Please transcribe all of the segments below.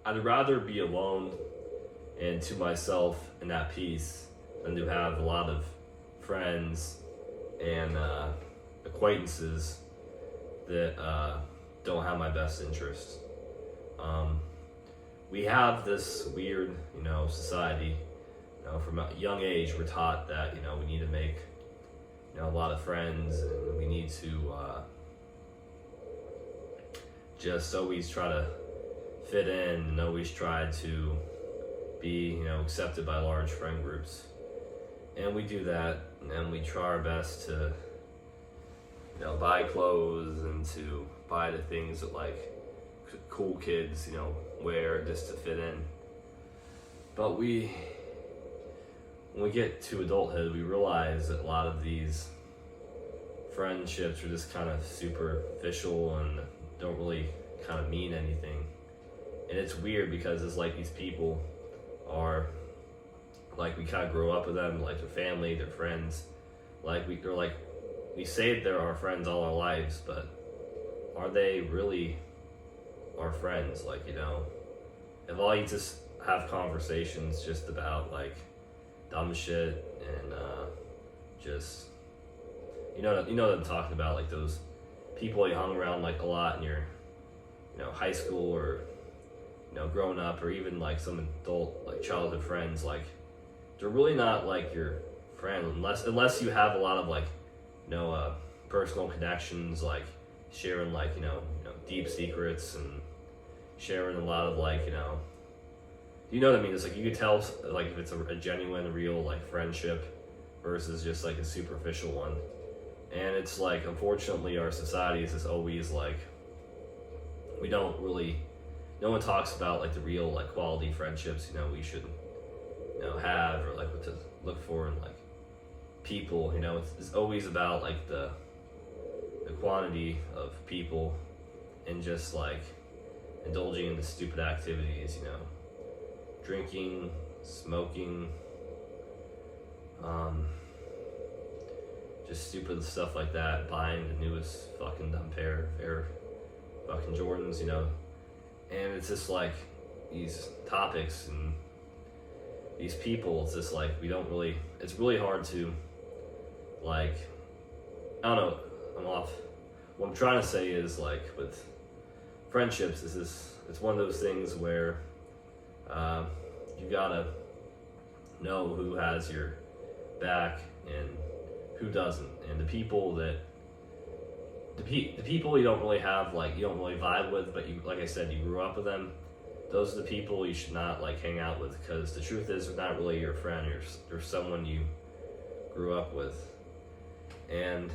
I'd rather be alone and to myself and at peace than to have a lot of friends and acquaintances that don't have my best interests. We have this weird, society. From a young age, we're taught that we need to make a lot of friends, and we need to just always try to fit in and always try to be accepted by large friend groups. And we do that, and we try our best to buy clothes and to buy the things that like cool kids wear just to fit in. But when we get to adulthood, we realize that a lot of these friendships are just kind of superficial and don't really kind of mean anything. And it's weird because it's like these people are like, we kind of grow up with them, like their family, their friends. We say they're our friends all our lives, but are they really our friends? If all you just have conversations just about like dumb shit and just what I'm talking about, like those people you hung around like a lot in your high school or growing up, or even like some adult like childhood friends, like they're really not like your friend unless you have a lot of like personal connections, like sharing like deep secrets and sharing a lot of like you know what I mean. It's like you could tell like if it's a genuine, real like friendship versus just like a superficial one. And it's like, unfortunately, our society is just always like, we don't really, no one talks about like the real like quality friendships we should have, or like what to look for in like people. It's always about like the quantity of people and just like indulging in the stupid activities, drinking, smoking, just stupid stuff like that, buying the newest fucking dumb pair of Air fucking Jordans, and it's just like these topics and these people, it's just like it's really hard to like, I don't know, I'm off. What I'm trying to say is like with friendships, it's one of those things where you gotta know who has your back and who doesn't, and the people you don't really have, like you don't really vibe with, but you, like I said, you grew up with them. Those are the people you should not like hang out with, because the truth is they're not really your friend. They're someone you grew up with. And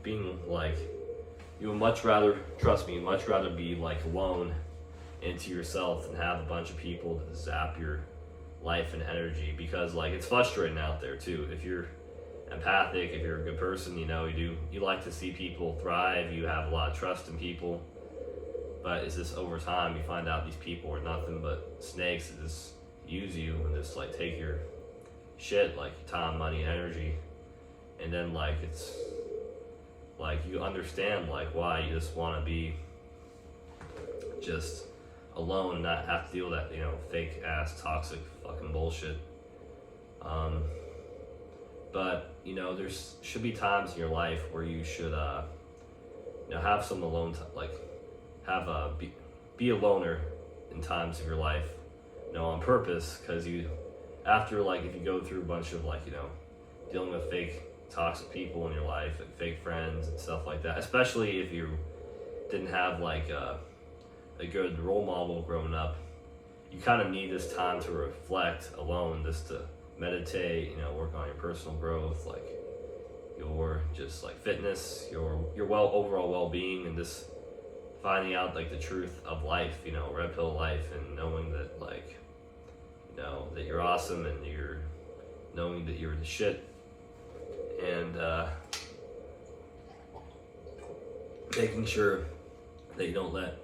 being like, you would much rather, trust me, much rather be like alone into yourself than have a bunch of people that zap your life and energy, because like it's frustrating out there too. If you're empathic, if you're a good person, you like to see people thrive, you have a lot of trust in people, but it's just over time you find out these people are nothing but snakes that just use you and just like take your shit, like time, money, energy, and then like it's like you understand like why you just want to be just alone and not have to deal with that fake ass toxic fucking bullshit. But there should be times in your life where you should have some alone like have be a loner in times of your life on purpose, because after like if you go through a bunch of like dealing with fake toxic people in your life, like fake friends and stuff like that, especially if you didn't have like a good role model growing up, you kind of need this time to reflect alone, just to meditate, work on your personal growth, like your just like fitness, your overall well-being, and just finding out like the truth of life, red pill life, and knowing that like that you're awesome, and you're knowing that you're the shit, and making sure that you don't let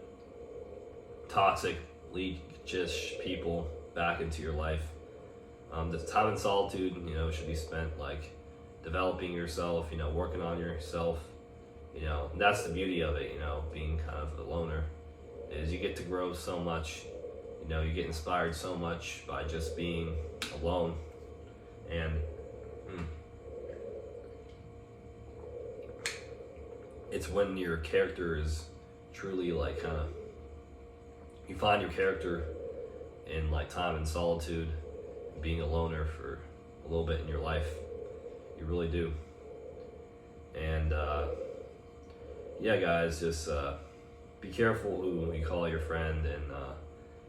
toxic, leechish people back into your life. The time in solitude, should be spent like developing yourself, working on yourself, and that's the beauty of it, being kind of a loner. is you get to grow so much. You know, you get inspired so much by just being alone. And it's when your character is truly like kind of, you find your character in like time and solitude, being a loner for a little bit in your life. You really do. And yeah, guys, just be careful who you call your friend. And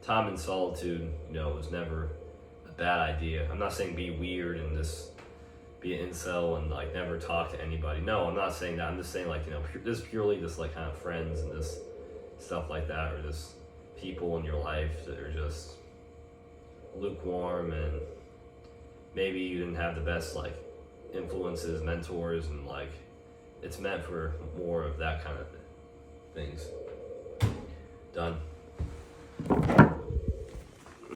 time in solitude, you know, was never a bad idea. I'm not saying be weird and just be an incel and like never talk to anybody. No, I'm not saying that. I'm just saying like, you know, this purely just like kind of friends and just stuff like that, or just people in your life that are just lukewarm, and maybe you didn't have the best like influences, mentors, and like it's meant for more of that kind of things. Done.